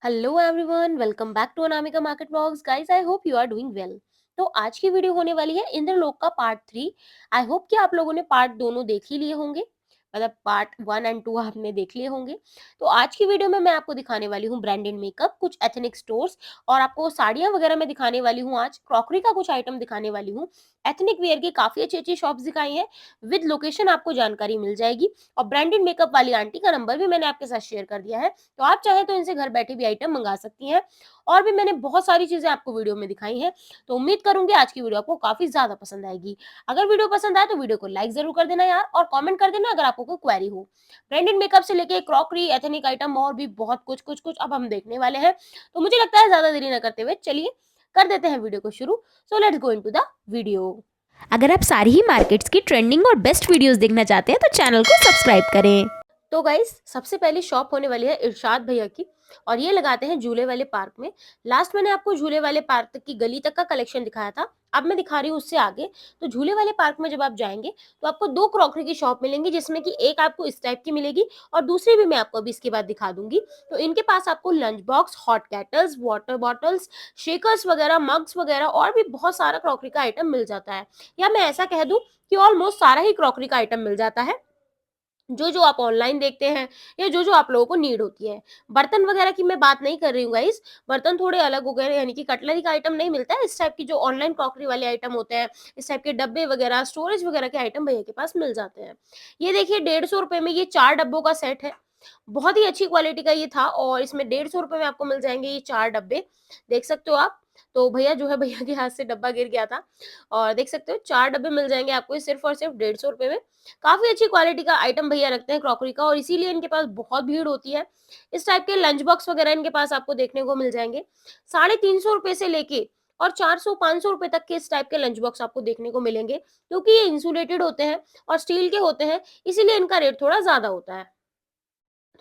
Hello everyone, welcome back to Anamika market vlogs. Guys, I hope you are doing well. तो आज की video होने वाली है इंद्रलोक का पार्ट 3। आई होप कि आप लोगों ने पार्ट दोनों देख ही लिए होंगे, मतलब पार्ट 1 एंड 2 आपने देख लिए होंगे। तो आज की वीडियो में मैं आपको दिखाने वाली हूँ ब्रांडेड मेकअप, कुछ एथनिक स्टोर्स, और आपको साड़ियाँ वगैरह मैं दिखाने वाली हूँ। आज क्रॉकरी का कुछ आइटम दिखाने वाली हूँ। एथनिक वेयर की काफ़ी अच्छी-अच्छी शॉप्स दिखाई हैं, विद लोकेशन आपको जानकारी मिल जाएगी, और ब्रांडेड मेकअप वाली आंटी का नंबर भी मैंने आपके साथ शेयर कर दिया है। तो आप चाहें तो इनसे घर बैठे भी आइटम मंगा सकती हैं, और भी मैंने बहुत सारी चीज़ें आपको वीडियो में दिखाई हैं। तो उम्मीद करूँगी आज की वीडियो आपको काफ़ी ज़्यादा पसंद आएगी। अगर वीडियो पसंद आए तो वीडियो को लाइक ज़रूर कर देना यार, और कमेंट कर देना अगर आपको कोई क्वेरी हो। ब्रांडेड मेकअप से लेके क्रॉकरी, एथनिक आइटम और भी बहुत कुछ अब हम देखने वाले हैं। तो मुझे लगता है ज़्यादा देरी ना करते हुए चलिए कर देते हैं वीडियो को शुरू। So let's go into the video. अगर आप सारी ही मार्केट्स की ट्रेंडिंग और बेस्ट वीडियोस देखना चाहते हैं तो चैनल को सब्सक्राइब करें। तो गाइस, सबसे पहली शॉप होने वाली है इरशाद भैया की, और ये लगाते हैं झूले वाले पार्क में। लास्ट मैंने आपको झूले वाले पार्क तक की गली तक का कलेक्शन दिखाया था, अब मैं दिखा रही हूँ उससे आगे। तो झूले वाले पार्क में जब आप जाएंगे तो आपको दो क्रॉकरी की शॉप मिलेंगी, जिसमें कि एक आपको इस टाइप की मिलेगी और दूसरी भी मैं आपको अभी इसके बाद दिखा दूंगी। तो इनके पास आपको lunch box, hot kettles, water bottles, shakers वगैरह, मग्स वगैरह और भी बहुत सारा क्रॉकरी का आइटम मिल जाता है, या मैं ऐसा कह दूं कि ऑलमोस्ट सारा ही क्रॉकरी का आइटम मिल जाता है, जो आप ऑनलाइन देखते हैं या जो आप लोगों को नीड होती है। बर्तन वगैरह की मैं बात नहीं कर रही हूँ गाइस, बर्तन थोड़े अलग हो गए, यानी कि कटलरी का आइटम नहीं मिलता है इस टाइप की, जो ऑनलाइन क्रॉकरी वाले आइटम होते हैं, इस टाइप के डब्बे वगैरह, स्टोरेज वगैरह के आइटम भैया के पास मिल जाते हैं। ये देखिए, 150 रुपए में ये 4 डब्बों का सेट है। बहुत ही अच्छी क्वालिटी का ये था, और इसमें 150 रुपए में आपको मिल जाएंगे ये 4 डब्बे। देख सकते हो आप। तो भैया जो है, भैया के हाथ से डब्बा गिर गया था, और देख सकते हो 4 डब्बे मिल जाएंगे आपको ये सिर्फ और सिर्फ 150 रुपए में। काफ़ी अच्छी क्वालिटी का आइटम भैया रखते हैं क्रॉकरी का, और इसीलिए इनके पास बहुत भीड़ होती है। इस टाइप के लंच बॉक्स वगैरह इनके पास आपको देखने को मिल जाएँगे। 350 रुपए से लेके और 400-500 रुपए तक के इस टाइप के लंच बॉक्स आपको देखने को मिलेंगे, क्योंकि ये इंसुलेटेड होते हैं और स्टील के होते हैं, इसीलिए इनका रेट थोड़ा ज़्यादा होता है।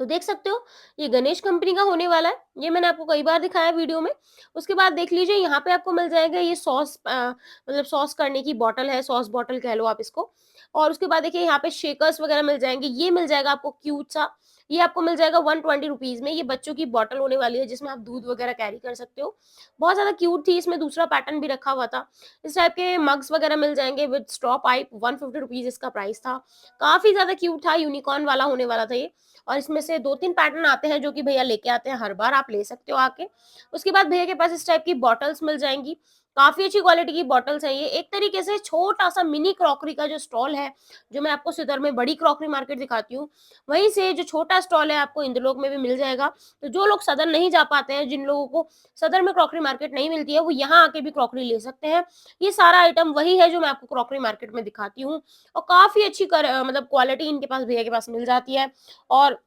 तो देख सकते हो, ये गणेश कंपनी का होने वाला है। ये मैंने आपको कई बार दिखाया वीडियो में। उसके बाद देख लीजिए, यहाँ पे आपको मिल जाएगा ये सॉस, मतलब सॉस करने की बॉटल है, सॉस बॉटल कह लो आप इसको। और उसके बाद देखिए, यहाँ पे शेकर्स वगैरह मिल जाएँगे। ये मिल जाएगा आपको क्यूट सा, ये आपको मिल जाएगा 120 रुपीज़ में। ये बच्चों की बॉटल होने वाली है, जिसमें आप दूध वगैरह कैरी कर सकते हो। बहुत ज़्यादा क्यूट थी, इसमें दूसरा पैटर्न भी रखा हुआ था। इस टाइप के मग्स वगैरह मिल जाएँगे विद स्ट्रॉ पाइप, 150 रुपीज़ इसका प्राइस था। काफ़ी ज़्यादा क्यूट था, यूनिकॉर्न वाला होने वाला था ये। और इसमें से 2-3 पैटर्न आते हैं, जो कि भैया लेके आते हैं हर बार, आप ले सकते हो आके। उसके बाद भैया के पास इस टाइप की बॉटल्स मिल जाएँगी। काफ़ी अच्छी क्वालिटी की बॉटल्स हैं ये। एक तरीके से छोटा-सा मिनी क्रॉकरी का जो स्टॉल है, जो मैं आपको सदर में बड़ी क्रॉकरी मार्केट दिखाती हूँ, वहीं से जो छोटा स्टॉल है आपको इंद्रलोक में भी मिल जाएगा। तो जो लोग सदर नहीं जा पाते हैं, जिन लोगों को सदर में क्रॉकरी मार्केट नहीं मिलती है, वो यहाँ आके भी क्रॉकरी ले सकते हैं। ये सारा आइटम वही है जो मैं आपको क्रॉकरी मार्केट में दिखाती हूँ, और काफ़ी अच्छी मतलब क्वालिटी इनके पास, भैया के पास मिल जाती है, और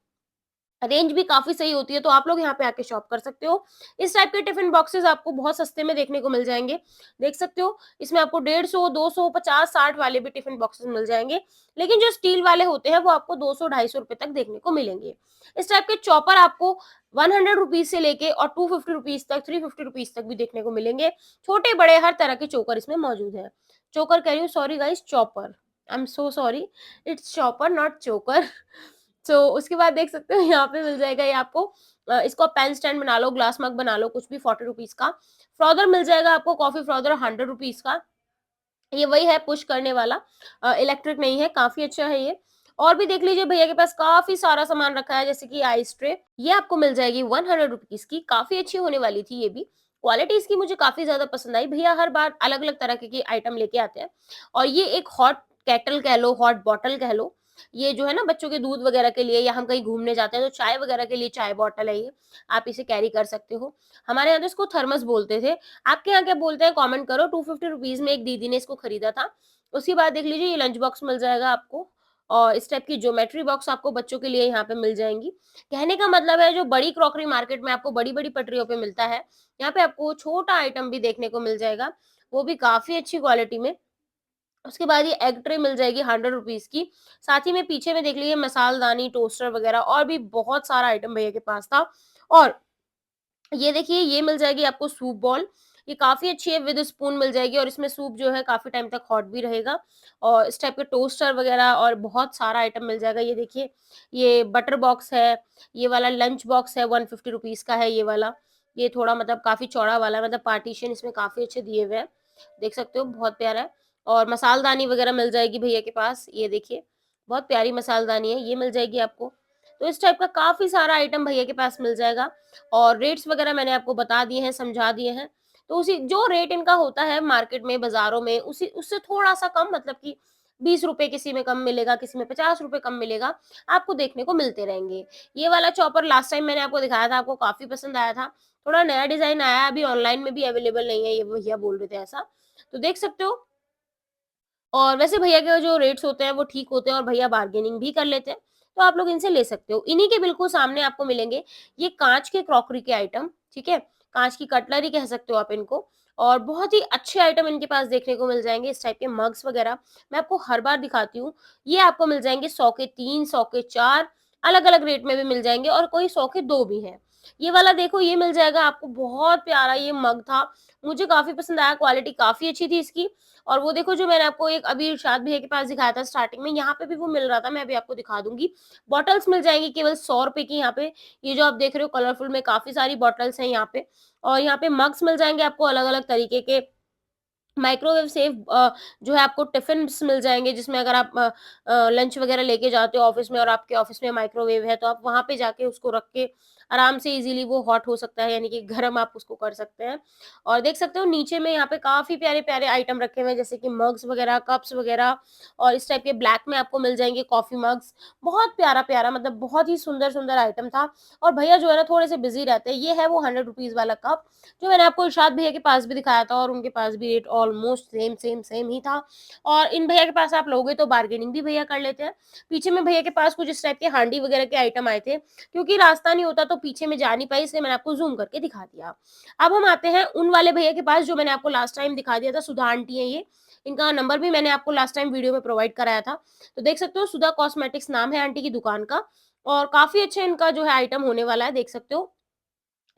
रेंज भी काफ़ी सही होती है, तो आप लोग यहाँ पे आके शॉप कर सकते हो। इस टाइप के टिफ़िन बॉक्सेस आपको बहुत सस्ते में देखने को मिल जाएँगे। देख सकते हो, इसमें आपको 150, 200, 50, 60 वाले भी टिफ़िन बॉक्सेस मिल जाएँगे। लेकिन जो स्टील वाले होते हैं, वो आपको 200, ₹250 तक देखने को मिलेंगे। इस टाइप के चॉपर आपको 100 रुपीज़ से लेके और 250 रुपीज़ तक, 350 रुपीज़ तक भी देखने को मिलेंगे। छोटे-बड़े हर तरह के चोकर इसमें मौजूद हैं। चोकर कह रही हूँ, sorry guys, chopper. I am so sorry, it's chopper not चोकर। सो उसके बाद देख सकते हो, यहाँ पे मिल जाएगा ये आपको, इसको आप पेन स्टैंड बना लो, ग्लास मग बना लो, कुछ भी, 40 रुपीज़ का। फ्रॉदर मिल जाएगा आपको, कॉफ़ी फ्रॉदर 100 रुपीज़ का। ये वही है पुश करने वाला, इलेक्ट्रिक नहीं है, काफ़ी अच्छा है ये। और भी देख लीजिए, भैया के पास काफ़ी सारा सामान रखा है, जैसे कि आइस ट्रे, ये आपको मिल जाएगी 100 रुपीज़ की, काफ़ी अच्छी होने वाली थी ये भी। क्वालिटी इसकी मुझे काफ़ी ज़्यादा पसंद आई। भैया हर बार अलग-अलग तरह के आइटम लेके आते हैं, और ये एक हॉट केटल कह लो, हॉट बॉटल कह लो। ये जो है ना, बच्चों के दूध वगैरह के लिए, या हम कहीं घूमने जाते हैं तो चाय वगैरह के लिए चाय बॉटल है ये, आप इसे कैरी कर सकते हो। हमारे यहाँ तो इसको थर्मस बोलते थे। आपके यहाँ क्या बोलते हैं कमेंट करो। 250 रुपीज़ में एक दीदी ने इसको खरीदा था। उसके बाद देख लीजिए, ये लंच बॉक्स मिल जाएगा आपको, और इस टाइप की ज्योमेट्री बॉक्स आपको बच्चों के लिए यहाँ पे मिल जाएँगी। कहने का मतलब है, जो बड़ी क्रॉकरी मार्केट में आपको बड़ी-बड़ी पटरियों पे मिलता है, यहाँ पे आपको छोटा आइटम भी देखने को मिल जाएगा, वो भी काफ़ी अच्छी क्वालिटी में। उसके बाद ये एग ट्रे मिल जाएगी 100 रुपीज़ की। साथ ही में पीछे में देख लीजिए, मसालदानी, टोस्टर वगैरह और भी बहुत सारा आइटम भैया के पास था। और ये देखिए, ये मिल जाएगी आपको सूप बॉल, ये काफ़ी अच्छी है, विद स्पून मिल जाएगी और इसमें सूप जो है काफ़ी टाइम तक हॉट भी रहेगा और इस टाइप के टोस्टर वगैरह और बहुत सारा आइटम मिल जाएगा। ये देखिए, ये बटर बॉक्स है, ये वाला लंच बॉक्स है, 150 रुपीज़ का है ये वाला। ये थोड़ा मतलब काफ़ी चौड़ा वाला है, मतलब पार्टीशन इसमें काफ़ी अच्छे दिए हुए हैं। देख सकते हो बहुत प्यारा है और मसालदानी वगैरह मिल जाएगी भैया के पास। ये देखिए, बहुत प्यारी मसालदानी है, ये मिल जाएगी आपको। तो इस टाइप का काफ़ी सारा आइटम भैया के पास मिल जाएगा और रेट्स वगैरह मैंने आपको बता दिए हैं, समझा दिए हैं। तो उसी जो रेट इनका होता है मार्केट में, बाज़ारों में, उसी उससे थोड़ा-सा कम, मतलब कि ₹20 किसी में कम मिलेगा, किसी में ₹50 कम मिलेगा, आपको देखने को मिलते रहेंगे। ये वाला चॉपर लास्ट टाइम मैंने आपको दिखाया था, आपको काफ़ी पसंद आया था। थोड़ा नया डिज़ाइन आया है, अभी ऑनलाइन में भी अवेलेबल नहीं है, ये भैया बोल रहे थे ऐसा। तो देख सकते हो और वैसे भैया के जो रेट्स होते हैं वो ठीक होते हैं और भैया बार्गेनिंग भी कर लेते हैं, तो आप लोग इनसे ले सकते हो। इन्हीं के बिल्कुल सामने आपको मिलेंगे ये काँच के क्रॉकरी के आइटम, ठीक है? काँच की कटलरी कह सकते हो आप इनको और बहुत ही अच्छे आइटम इनके पास देखने को मिल जाएँगे, इस टाइप के मग्स वगैरह। मैं आपको हर बार दिखाती हूँ, ये आपको मिल जाएँगे 100 के 3, 100 के 4, अलग-अलग रेट में भी मिल जाएँगे और कोई 100 के 2 भी हैं। ये वाला देखो, ये मिल जाएगा आपको, बहुत प्यारा ये मग था, मुझे काफ़ी पसंद आया, क्वालिटी काफ़ी अच्छी थी इसकी। और वो देखो जो मैंने आपको एक अभी इरशाद भैया के पास दिखाया था स्टार्टिंग में, यहाँ पे भी वो मिल रहा था, मैं अभी आपको दिखा दूँगी। बॉटल्स मिल जाएँगी केवल ₹100 की यहाँ पे। ये जो आप देख रहे हो कलरफुल में काफ़ी सारी बॉटल्स हैं यहाँ पे और यहाँ पे मग्स मिल जाएँगे आपको अलग-अलग तरीके के। माइक्रोवेव सेफ जो है आपको टिफ़िन्स मिल जाएँगे जिसमें अगर आप लंच वग़ैरह लेके जाते हो ऑफ़िस में और आपके ऑफ़िस में माइक्रोवेव है, तो आप वहाँ पे जाके उसको रख के आराम से इज़िली वो हॉट हो सकता है, यानी कि गरम आप उसको कर सकते हैं। और देख सकते हो नीचे में यहाँ पे काफ़ी प्यारे-प्यारे आइटम रखे हुए हैं जैसे कि मग्स वग़ैरह, कप्स वग़ैरह और इस टाइप के ब्लैक में आपको मिल जाएँगे कॉफ़ी मग्स। बहुत प्यारा-प्यारा, मतलब बहुत ही सुंदर-सुंदर आइटम था और भैया जो है ना थोड़े से बिज़ी रहते हैं। ये है वो ₹100 वाला कप जो मैंने आपको इरशाद भैया के पास भी दिखाया था और उनके पास भी रेट ऑलमोस्ट सेम ही था और इन भैया के पास आप लोगे तो बार्गेनिंग भी भैया कर लेते हैं। पीछे में भैया के पास कुछ इस टाइप के हांडी वगैरह के आइटम आए थे, क्योंकि रास्ता नहीं होता तो पीछे में जा नहीं पाई, इसलिए मैंने आपको ज़ूम करके दिखा दिया। अब हम आते हैं उन वाले भैया के पास जो मैंने आपको लास्ट टाइम दिखा दिया था, सुधा आंटी हैं ये। इनका नंबर भी मैंने आपको लास्ट टाइम वीडियो में प्रोवाइड कराया था। तो देख सकते हो सुधा कॉस्मेटिक्स नाम है आंटी की दुकान का और काफ़ी अच्छा इनका जो है आइटम होने वाला है, देख सकते हो।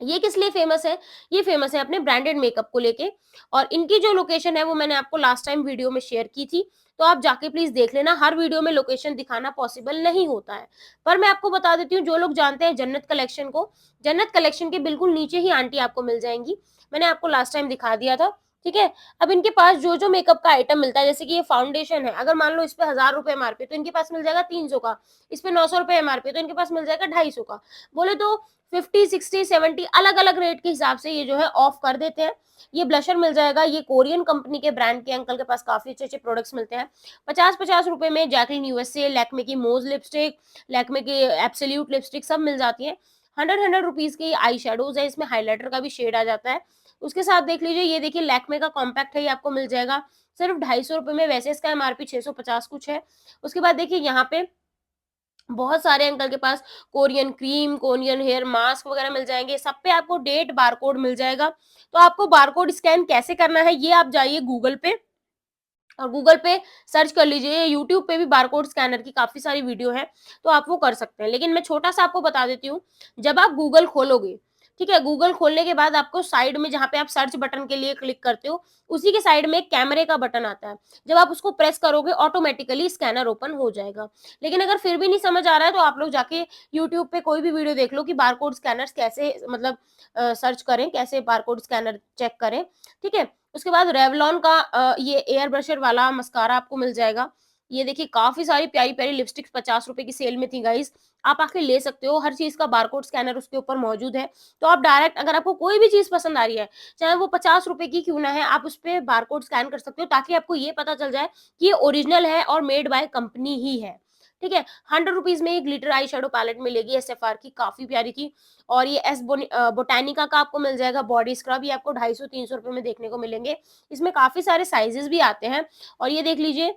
ये किस लिए फेमस है? ये फेमस है अपने ब्रांडेड मेकअप को लेके और इनकी जो लोकेशन है वो मैंने आपको लास्ट टाइम वीडियो में शेयर की थी, तो आप जाके प्लीज़ देख लेना। हर वीडियो में लोकेशन दिखाना पॉसिबल नहीं होता है। पर मैं आपको बता देती हूँ, जो लोग जानते हैं जन्नत कलेक्शन को, जन्नत कलेक्शन के बिल्कुल नीचे ही आंटी आपको मिल जाएँगी। मैंने आपको लास्ट टाइम दिखा दिया था, ठीक है? अब इनके पास जो-जो मेकअप का आइटम मिलता है, जैसे कि ये फाउंडेशन है, अगर मान लो इस पे ₹1000 एमआरपी तो इनके पास मिल जाएगा 300 का। इस पे ₹900 एमआरपी तो इनके पास मिल जाएगा 250 का। बोले तो 50, 60, 70 अलग-अलग रेट के हिसाब से ये जो है ऑफ कर देते हैं। ये ब्लशर मिल जाएगा, ये कोरियन कंपनी के ब्रांड के अंकल के पास काफ़ी अच्छे-अच्छे प्रोडक्ट्स मिलते हैं। 50-50 रुपए में जैकलिन यूएसए, लैक्मे की मोज़ लिपस्टिक, लैक्मे की एब्सोल्यूट लिपस्टिक सब मिल जाती हैं। 100 रुपीज़ की आई शैडोज़ है, इसमें हाइलाइटर का भी शेड आ जाता है। उसके साथ देख लीजिए, ये देखिए लैक्मे का कॉम्पैक्ट है, ये आपको मिल जाएगा सिर्फ ₹250 में, वैसे इसका एमआरपी 650 कुछ है। उसके बाद देखिए यहाँ पे बहुत सारे अंकल के पास Korean cream, Korean hair mask वगैरह मिल जाएँगे। सब पे आपको डेट बारकोड मिल जाएगा। तो आपको बारकोड स्कैन कैसे करना है, ये आप जाइए गूगल पे और गूगल पे सर्च कर लीजिए। यूट्यूब पे भी बारकोड स्कैनर की काफ़ी सारी वीडियो है, तो आप वो कर सकते हैं। लेकिन मैं छोटा-सा आपको बता देती हूँ, जब आप गूगल खोलोगे, ठीक है? गूगल खोलने के बाद आपको साइड में जहाँ पे आप सर्च बटन के लिए क्लिक करते हो, उसी के साइड में एक कैमरे का बटन आता है। जब आप उसको प्रेस करोगे, ऑटोमैटिकली स्कैनर ओपन हो जाएगा। लेकिन अगर फिर भी नहीं समझ आ रहा है, तो आप लोग जाके यूट्यूब पे कोई भी वीडियो देख लो कि बारकोड स्कैनर्स कैसे मतलब सर्च करें, कैसे बारकोड स्कैनर चेक करें, ठीक है? उसके बाद रेवलॉन का ये एयर ब्रशर वाला मस्कारा आपको मिल जाएगा। ये देखिए काफ़ी सारी प्यारी-प्यारी लिपस्टिक्स ₹50 की सेल में थी गाइज़। आप आके ले सकते हो, हर चीज़ का बारकोड स्कैनर उसके ऊपर मौजूद है। तो आप डायरेक्ट अगर आपको कोई भी चीज़ पसंद आ रही है, चाहे वो ₹50 की क्यों ना है, आप उसपे बारकोड स्कैन कर सकते हो ताकि आपको ये पता चल जाए कि ये ओरिजिनल है और मेड बाय कंपनी ही है। ठीक है? ₹100 में ये ग्लिटर आई शैडो पैलेट मिलेगी एसएफआर की, काफ़ी प्यारी थी और ये बोटानिका का आपको मिल जाएगा बॉडी स्क्रब, ये आपको 250-300 में देखने को मिलेंगे। इसमें काफ़ी सारे साइज़ेज़ भी आते हैं और ये देख लीजिए,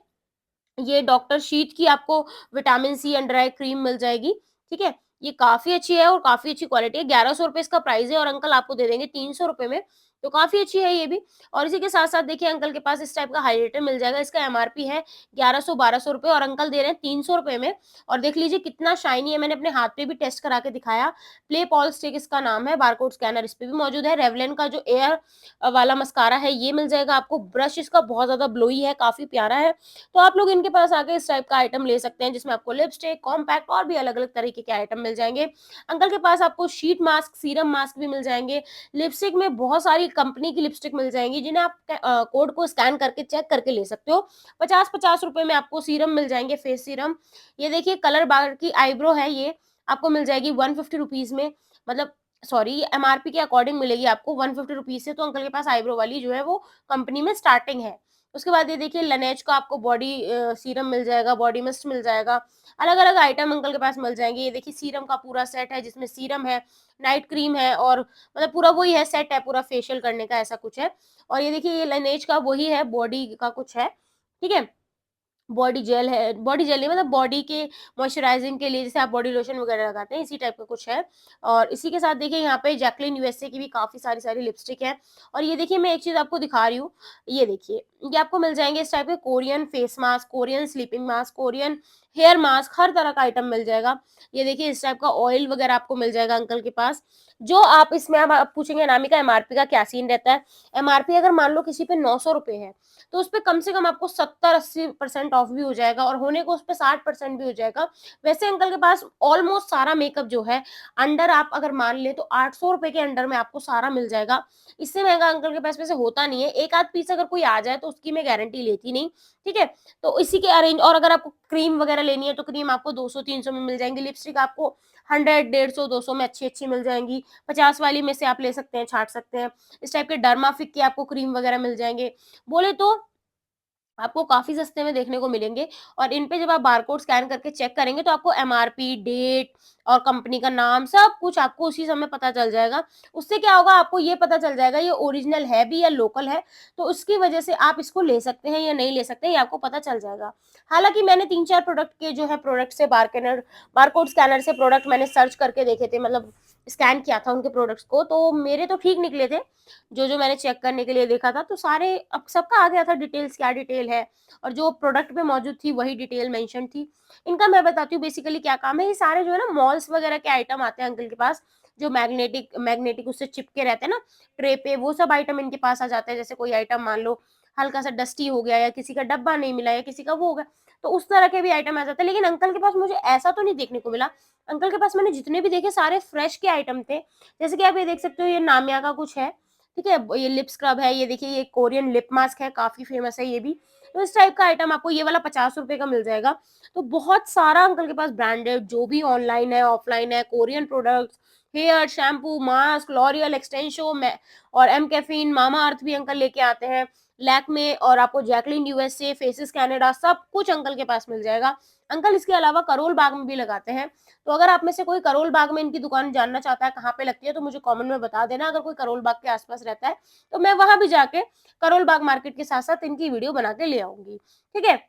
ये डॉक्टर शीत की आपको vitamin C under eye cream मिल जाएगी, ठीक है? ये काफ़ी अच्छी है और काफ़ी अच्छी क्वालिटी है, ₹1100 इसका प्राइस है और अंकल आपको दे देंगे ₹300 में। तो काफ़ी अच्छी है ये भी। और इसी के साथ-साथ देखिए अंकल के पास इस टाइप का हाइलाइटर मिल जाएगा, इसका एमआरपी है 1100-1200 रुपए और अंकल दे रहे हैं 300 रुपए में। और देख लीजिए कितना शाइनी है, मैंने अपने हाथ पे भी टेस्ट करा के दिखाया। प्ले पॉल स्टिक इसका नाम है, बारकोड स्कैनर इस पे भी मौजूद है। रेवलॉन का जो एयर वाला मस्कारा है ये मिल जाएगा आपको। ब्रश इसका बहुत ज़्यादा ग्लोई है, काफ़ी प्यारा है। तो आप लोग इनके पास आके इस टाइप का आइटम ले सकते हैं, जिसमें आपको लिपस्टिक, कॉम्पैक्ट और भी अलग-अलग तरीके के आइटम मिल जाएँगे। अंकल के पास आपको शीट मास्क, सीरम मास्क भी मिल जाएँगे। लिपस्टिक में बहुत सारी कंपनी की लिपस्टिक मिल जाएँगी, जिन्हें आप कोड को स्कैन करके चेक करके ले सकते हो। 50-50 रुपए में आपको सीरम मिल जाएँगे, फेस सीरम। ये देखिए कलर बार की आईब्रो है ये, आपको मिल जाएगी 150 रुपीज़ में, मतलब सॉरी एमआरपी के अकॉर्डिंग मिलेगी आपको 150 रुपीज़ से। तो अंकल के पास आईब्रो वाली जो है वो कंपनी में स्टार्टिंग है। उसके बाद ये देखिए Laneige का आपको बॉडी सीरम मिल जाएगा, बॉडी मिस्ट मिल जाएगा। अलग-अलग आइटम अंकल के पास मिल जाएँगे। ये देखिए सीरम का पूरा सेट है, जिसमें सीरम है, नाइट क्रीम है और मतलब पूरा वही है, सेट है पूरा फेशियल करने का, ऐसा कुछ है। और ये देखिए ये Laneige का वही है, बॉडी का कुछ है, ठीक है? बॉडी जेल है, बॉडी जेल नहीं मतलब बॉडी के मॉइस्चराइजिंग के लिए जैसे आप बॉडी लोशन वगैरह लगाते हैं, इसी टाइप का कुछ है। और इसी के साथ देखिए यहाँ पे जैकलिन यूएसए की भी काफ़ी सारी लिपस्टिक है। और ये देखिए मैं एक चीज़ आपको दिखा रही हूँ, ये देखिए, ये आपको मिल जाएँगे इस टाइप के Korean face mask, Korean sleeping mask, Korean hair mask, हर तरह का आइटम मिल जाएगा। ये देखिए इस टाइप का ऑयल वगैरह आपको मिल जाएगा अंकल के पास। जो आप इसमें अब आप पूछेंगे अनामिका एमआरपी का क्या सीन रहता है? एमआरपी अगर मान लो किसी पे ₹900 है, तो उसपे कम से कम आपको 70-80% ऑफ भी हो जाएगा और होने को उसपे 60% भी हो जाएगा। वैसे अंकल के पास ऑलमोस्ट सारा मेकअप जो है अंडर आप अगर मान लें तो ₹800 के अंडर में आपको सारा मिल जाएगा। इससे महँगा अंकल के पास वैसे होता नहीं है। एक आध पीस अगर कोई आ जाए तो उसकी मैं गारंटी लेती नहीं, ठीक है? तो इसी के अरेंज और अगर आपको क्रीम वगैरह लेनी है तो क्रीम आपको 200-300 में मिल जाएँगी। लिपस्टिक आपको 100, 150, 200 में अच्छी-अच्छी मिल जाएँगी। 50 वाली में से आप ले सकते हैं, छाँट सकते हैं। इस टाइप के डर्माफिक के आपको क्रीम वगैरह मिल जाएँगे। बोले तो आपको काफ़ी सस्ते में देखने को मिलेंगे और इन पे जब आप बारकोड स्कैन करके चेक करेंगे तो आपको एमआरपी, डेट और कंपनी का नाम सब कुछ आपको उसी समय पता चल जाएगा। उससे क्या होगा आपको ये पता चल जाएगा ये ओरिजिनल है भी या लोकल है, तो उसकी वजह से आप इसको ले सकते हैं या नहीं ले सकते ये आपको पता चल जाएगा। हालाँकि मैंने 3-4 प्रोडक्ट के जो है प्रोडक्ट से बारकोड स्कैनर से प्रोडक्ट मैंने सर्च करके देखे थे, मतलब स्कैन किया था उनके प्रोडक्ट्स को, तो मेरे तो ठीक निकले थे। जो मैंने चेक करने के लिए देखा था तो सारे अब सबका आ गया था डिटेल्स, क्या डिटेल है और जो प्रोडक्ट पे मौजूद थी वही डिटेल मेंशन थी। इनका मैं बताती हूँ बेसिकली क्या काम है। ये सारे जो है ना मॉल्स वगैरह के आइटम आते हैं अंकल के पास, जो मैग्नेटिक मैग्नेटिक उससे चिपके रहते हैं ना ट्रे पे, वो सब आइटम इनके पास आ जाते हैं। जैसे कोई आइटम मान लो हल्का सा डस्टी हो गया या किसी का डब्बा नहीं मिला या किसी का वो हो गया, तो उस तरह के भी आइटम आ जाते हैं। लेकिन अंकल के पास मुझे ऐसा तो नहीं देखने को मिला। अंकल के पास मैंने जितने भी देखे सारे फ्रेश के आइटम थे। जैसे कि आप ये देख सकते हो, ये नामिया का कुछ है, ठीक है? ये लिप स्क्रब है, ये देखिए ये कोरियन लिप मास्क है, काफ़ी फेमस है ये भी। तो इस टाइप का आइटम आपको ये वाला ₹50 का मिल जाएगा। तो बहुत सारा अंकल के पास ब्रांडेड जो भी ऑनलाइन है, ऑफलाइन है, Korean products, hair, shampoo, mask, L'Oreal, एक्सटेंशो में और एम कैफीन, मामा अर्थ भी अंकल लेके आते हैं। लैक्मे और आपको जैकलिन यूएसए, फेसेस कनाडा सब कुछ अंकल के पास मिल जाएगा। अंकल इसके अलावा करोल बाग में भी लगाते हैं। तो अगर आप में से कोई करोल बाग में इनकी दुकान जानना चाहता है कहाँ पे लगती है तो मुझे कमेंट में बता देना। अगर कोई करोल बाग के आस-पास रहता है, तो मैं वहाँ भी जाके करोल बाग मार्केट के साथ-साथ इनकी वीडियो बना के ले आऊँगी। ठीक है?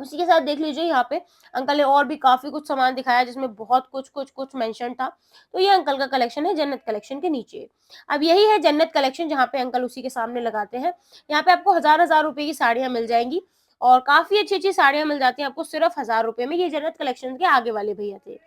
उसी के साथ देख लीजिए यहाँ पे अंकल ने और भी काफ़ी कुछ सामान दिखाया जिसमें बहुत कुछ मेंशन था। तो ये अंकल का कलेक्शन है जन्नत कलेक्शन के नीचे। अब यही है जन्नत कलेक्शन जहाँ पे अंकल उसी के सामने लगाते हैं। यहाँ पे आपको हज़ार-हज़ार रुपए की साड़ियाँ मिल जाएँगी और काफ़ी अच्छी-अच्छी साड़ियाँ मिल जाती हैं आपको सिर्फ़ ₹1000 में। ये जन्नत कलेक्शन के आगे वाले भैया थे।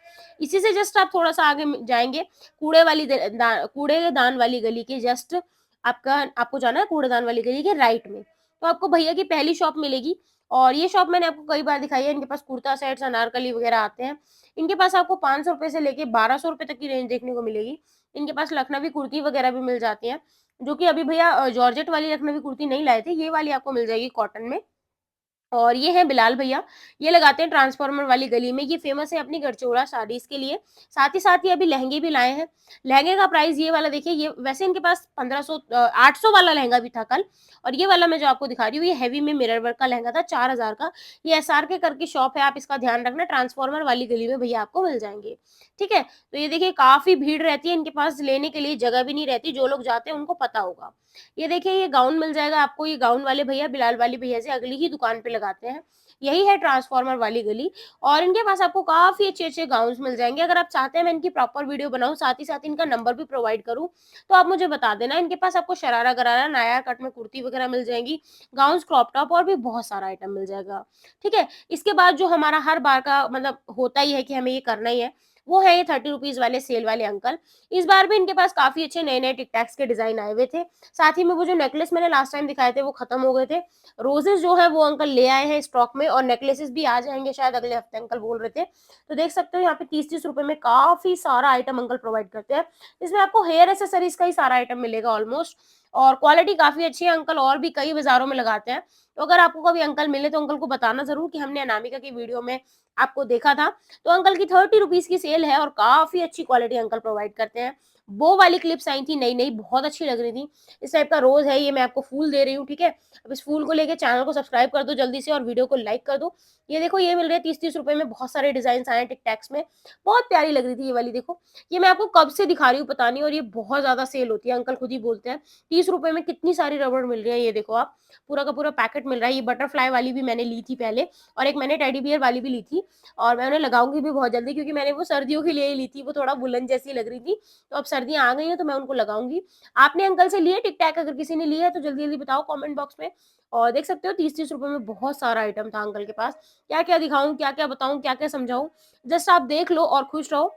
इसी से जस्ट आप थोड़ा-सा आगे जाएँगे, कूड़ेदान वाली गली के जस्ट आपको जाना है कूड़ेदान वाली गली के राइट में। तो आपको भैया की पहली शॉप मिलेगी और ये शॉप मैंने आपको कई बार दिखाई है। इनके पास कुर्ता सेट्स, अनारकली वगैरह आते हैं। इनके पास आपको ₹500 से लेके ₹1200 तक की रेंज देखने को मिलेगी। इनके पास लखनवी कुर्ती वगैरह भी मिल जाती हैं, जो कि अभी भैया जॉर्जेट वाली लखनवी कुर्ती नहीं लाए थे, ये वाली आपको मिल जाएगी कॉटन में। और ये हैं बिलाल भैया, ये लगाते हैं ट्रांसफार्मर वाली गली में, ये फ़ेमस है अपनी गढ़चोड़ा साड़ीज़ के लिए। साथ ही साथ ये अभी लहंगे भी लाए हैं। लहंगे का प्राइस ये वाला देखिए, ये वैसे इनके पास 800 वाला लहंगा भी था कल और ये वाला मैं जो आपको दिखा रही हूँ, ये हेवी में मिरर वर्क का लहंगा था 4000 का। ये एसआरके करके शॉप है, आप इसका ध्यान रखना, ट्रांसफार्मर वाली गली में भैया आपको मिल जाएँगे। ठीक है? तो ये देखिए काफ़ी भीड़ रहती है इनके पास, लेने के लिए जगह भी नहीं रहती, जो लोग जाते हैं उनको पता होगा। ये देखिए ये गाउन मिल जाएगा आपको, ये गाउन वाले भैया बिलाल वाली भैया से अगली ही दुकान पे लगाते हैं। यही है ट्रांसफार्मर वाली गली और इनके पास आपको काफ़ी अच्छे-अच्छे गाउन्स मिल जाएँगे। अगर आप चाहते हैं मैं इनकी प्रॉपर वीडियो बनाऊँ, साथ ही साथ इनका नंबर भी प्रोवाइड करूँ, तो आप मुझे बता देना। इनके पास आपको शरारा-गरारा, नायरा कट में कुर्ती वगैरह मिल जाएँगी, गाउन्स, क्रॉप टॉप और भी बहुत सारा आइटम मिल जाएगा। ठीक है? इसके बाद जो हमारा हर बार का मतलब होता ही है कि हमें ये करना ही है, वो है ये 30 रुपीज़ वाले सेल वाले अंकल। इस बार भी इनके पास काफ़ी अच्छे नए-नए टिक टैक्स के डिज़ाइन आए हुए थे। साथ ही में वो जो नेकलेस मैंने लास्ट टाइम दिखाए थे वो खत्म हो गए थे। रोजेज़ जो है वो अंकल ले आए हैं स्टॉक में और नेकलेसेस भी आ जाएँगे शायद अगले हफ्ते अंकल बोल रहे थे। तो देख सकते हो यहाँ पे 30-30 रुपए में काफ़ी सारा आइटम अंकल प्रोवाइड करते हैं। इसमें आपको हेयर एक्सेसरीज़ का ही सारा आइटम मिलेगा ऑलमोस्ट और क्वालिटी काफ़ी अच्छी है। अंकल और भी कई बाज़ारों में लगाते हैं। तो अगर आपको कभी अंकल मिले तो अंकल को बताना ज़रूर कि हमने अनामिका की वीडियो में आपको देखा था। तो अंकल की 30 रुपीज़ की सेल है और काफ़ी अच्छी क्वालिटी अंकल प्रोवाइड करते हैं। वो वाली क्लिप्स आई थी नई-नई, बहुत अच्छी लग रही थी। इस टाइप का रोज़ है, ये मैं आपको फूल दे रही हूँ, ठीक है? अब इस फूल को लेके चैनल को सब्सक्राइब कर दो जल्दी से और वीडियो को लाइक कर दो। ये देखो ये मिल रहे हैं 30-30 रुपए में, बहुत सारे डिज़ाइन्स आए हैं टिक टैक्स में। बहुत प्यारी लग रही थी ये वाली देखो। ये मैं आपको कब से दिखा रही हूँ पता नहीं और ये बहुत ज़्यादा सेल होती है, अंकल खुद ही बोलते हैं। 30 रुपए में कितनी सारी रबड़ मिल रही है, ये देखो आप। पूरा का पूरा पैकेट मिल रहा है। ये बटरफ्लाई वाली भी मैंने ली थी पहले और एक मैंने टेडी बियर वाली भी ली थी और मैं उन्हें लगाऊँगी भी बहुत जल्दी क्योंकि मैंने वो सर्दियों के लिए ही ली थी। वो थोड़ा वुलन जैसी लग रही थी, तो अब सर्दियाँ आ गई हैं तो मैं उनको लगाऊँगी। आपने अंकल से लिए टिक टैक? अगर किसी ने लिए है तो जल्दी-जल्दी बताओ कमेंट बॉक्स में। और देख सकते हो 30-30 रुपए में बहुत सारा आइटम था अंकल के पास। क्या-क्या दिखाऊँ, क्या-क्या बताऊँ, क्या-क्या समझाऊँ? जस्ट आप देख लो और खुश रहो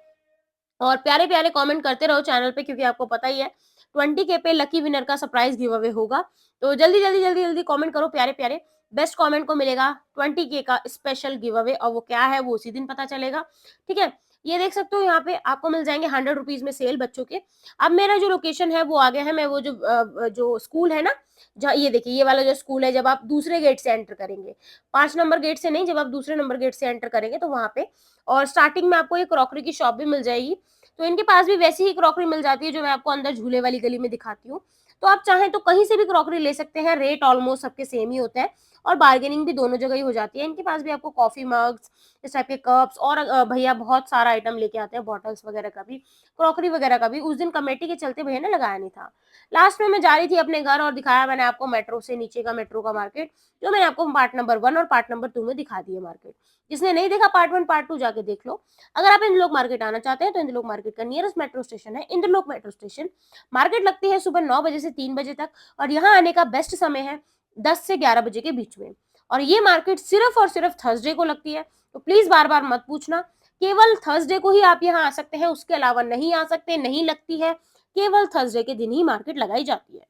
और प्यारे-प्यारे कमेंट करते रहो चैनल पे क्योंकि आपको पता ही है 20 के पे लकी विनर का सरप्राइज़ गिव अवे होगा। तो जल्दी-जल्दी कमेंट करो प्यारे-प्यारे। बेस्ट कमेंट को मिलेगा 20 के का स्पेशल गिव अवे और वो क्या है वो उसी दिन पता चलेगा। ठीक है? ये देख सकते हो यहाँ पे आपको मिल जाएँगे 100 रुपीज़ में सेल बच्चों के। अब मेरा जो लोकेशन है वो आ गया है, मैं वो जो स्कूल है ना, जहाँ ये देखिए ये वाला जो स्कूल है जब आप दूसरे गेट से एंटर करेंगे, 5 नंबर गेट से नहीं, जब आप दूसरे नंबर गेट से एंटर करेंगे तो वहाँ पे और स्टार्टिंग में आपको एक क्रॉकरी की शॉप भी मिल जाएगी। तो इनके पास भी वैसी ही क्रॉकरी मिल जाती है जो मैं आपको अंदर झूले वाली गली में दिखाती हूँ। तो आप चाहें तो कहीं से भी क्रॉकरी ले सकते हैं, रेट ऑलमोस्ट सबके सेम ही होता है और बार्गेनिंग भी दोनों जगह ही हो जाती है। इनके पास भी आपको कॉफ़ी मग्स, इस टाइप के कप्स और भैया बहुत सारा आइटम लेके आते हैं, बॉटल्स वगैरह का भी, क्रॉकरी वगैरह का भी। उस दिन कमेटी के चलते भैया ने लगाया नहीं था। लास्ट में मैं जा रही थी अपने घर और दिखाया मैंने आपको मेट्रो से नीचे का मेट्रो का मार्केट, जो मैंने आपको पार्ट नंबर 1 और पार्ट नंबर 2 में दिखा दी है मार्केट। जिसने नहीं देखा पार्ट 1, पार्ट 2 जाके देख लो। अगर आप इंद्रलोक मार्केट आना चाहते हैं तो इंद्रलोक मार्केट का नियरेस्ट मेट्रो स्टेशन है इंद्रलोक मेट्रो स्टेशन। मार्केट लगती है सुबह 9 बजे से 3 बजे तक और यहाँ आने का बेस्ट समय है 10 से 11 बजे के बीच में। और ये मार्केट सिर्फ और सिर्फ थर्सडे को लगती है, तो प्लीज बार-बार मत पूछना। केवल थर्सडे को ही आप यहाँ आ सकते हैं, उसके अलावा नहीं आ सकते, नहीं लगती है। केवल थर्सडे के दिन ही मार्केट लगाई जाती है।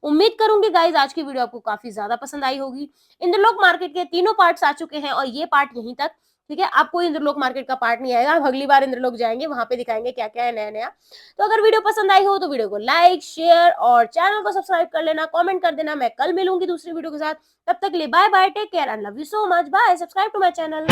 उम्मीद करूंगी गाइज आज की वीडियो आपको काफी ज्यादा पसंद आई होगी। इंद्रलोक मार्केट के तीनों पार्ट्स आ चुके हैं और ये पार्ट यहीं तक। ठीक है, आपको इंद्रलोक मार्केट का पार्ट नहीं आएगा, हम अगली बार इंद्रलोक जाएंगे, वहां पे दिखाएंगे क्या क्या है नया नया। तो अगर वीडियो पसंद आई हो तो वीडियो को लाइक शेयर और चैनल को सब्सक्राइब कर लेना, कमेंट कर देना। मैं कल मिलूंगी दूसरी वीडियो के साथ, तब तक के लिए bye bye, take care and love you so much, bye, subscribe to my channel.